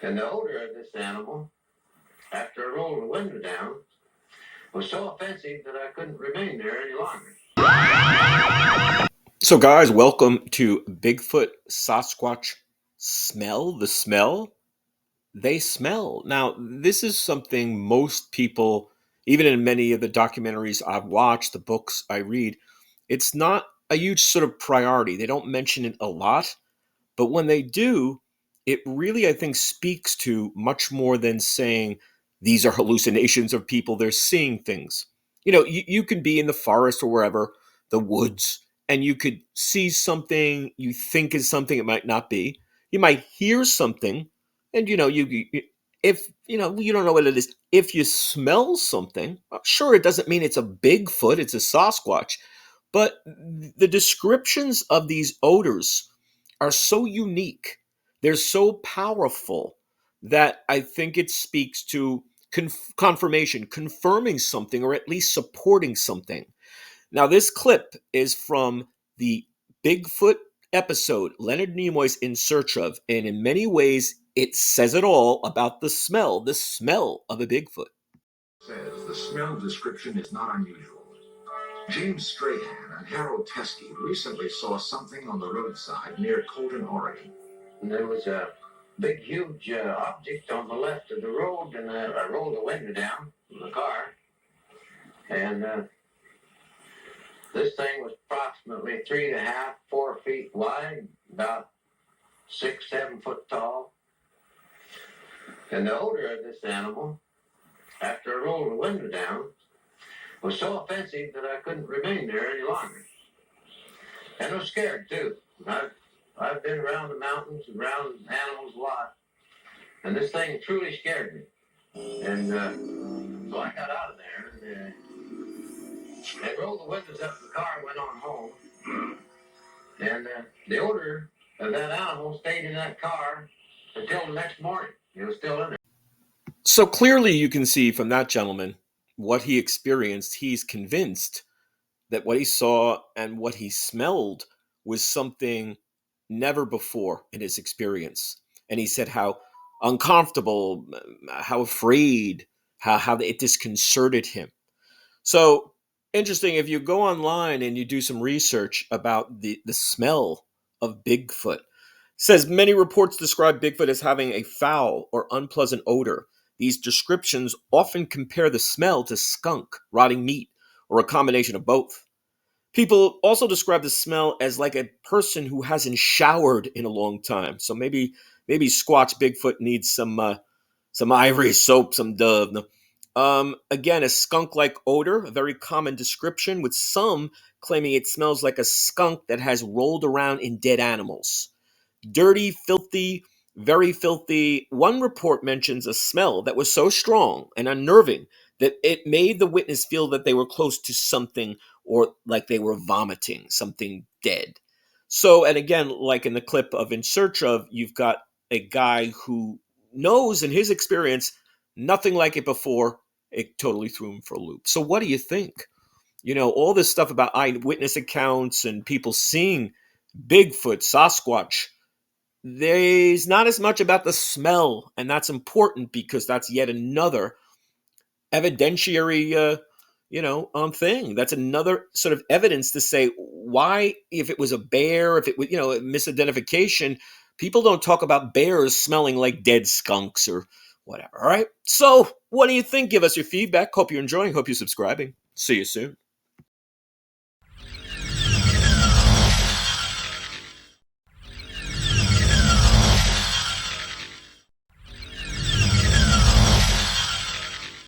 And the odor of this animal, after I rolled the window down, was so offensive that I couldn't remain there any longer. So, guys, welcome to Bigfoot Sasquatch Smell. The smell? They smell. Now, this is something most people, even in many of the documentaries I've watched, the books I read, it's not a huge sort of priority. They don't mention it a lot. But when they do, it really, I think, speaks to much more than saying these are hallucinations of people. They're seeing things. You could be in the forest or wherever, the woods, and you could see something you think is something it might not be. You might hear something, and if you don't know what it is. If you smell something, sure, it doesn't mean it's a Bigfoot, it's a Sasquatch, but the descriptions of these odors are so unique. They're so powerful that I think it speaks to confirmation, confirming something, or at least supporting something. Now, this clip is from the Bigfoot episode Leonard Nimoy's In Search of, and in many ways, it says it all about the smell of a Bigfoot. Says the smell description is not unusual. James Strahan and Harold Teskey recently saw something on the roadside near Colton, Oregon. And there was a big, huge object on the left of the road, and I rolled the window down in the car, and this thing was approximately 3.5, 4 feet wide, about 6, 7 foot tall. And the odor of this animal, after I rolled the window down, was so offensive that I couldn't remain there any longer. And I was scared too. I've been around the mountains and around animals a lot, and this thing truly scared me. And so I got out of there and rolled the windows up the car and went on home. And the odor of that animal stayed in that car until the next morning. It was still in there. So clearly, you can see from that gentleman what he experienced. He's convinced that what he saw and what he smelled was something never before in his experience. And he said how uncomfortable, how afraid, how it disconcerted him. So interesting, if you go online and you do some research about the smell of Bigfoot, says many reports describe Bigfoot as having a foul or unpleasant odor. These descriptions often compare the smell to skunk, rotting meat, or a combination of both. People also describe the smell as like a person who hasn't showered in a long time. So maybe Squatch Bigfoot needs some ivory soap, some Dove. No. Again, a skunk-like odor, a very common description, with some claiming it smells like a skunk that has rolled around in dead animals. Dirty, filthy, very filthy. One report mentions a smell that was so strong and unnerving that it made the witness feel that they were close to something or like they were vomiting, something dead. So, and again, like in the clip of In Search of, you've got a guy who knows in his experience nothing like it before. It totally threw him for a loop. So, what do you think? All this stuff about eyewitness accounts and people seeing Bigfoot, Sasquatch, there's not as much about the smell, and that's important because that's yet another evidentiary thing. That's another sort of evidence to say why, if it was a bear, if it was a misidentification, people don't talk about bears smelling like dead skunks or whatever. All right, so what do you think? Give us your feedback. Hope you're enjoying, hope you're subscribing. See you soon.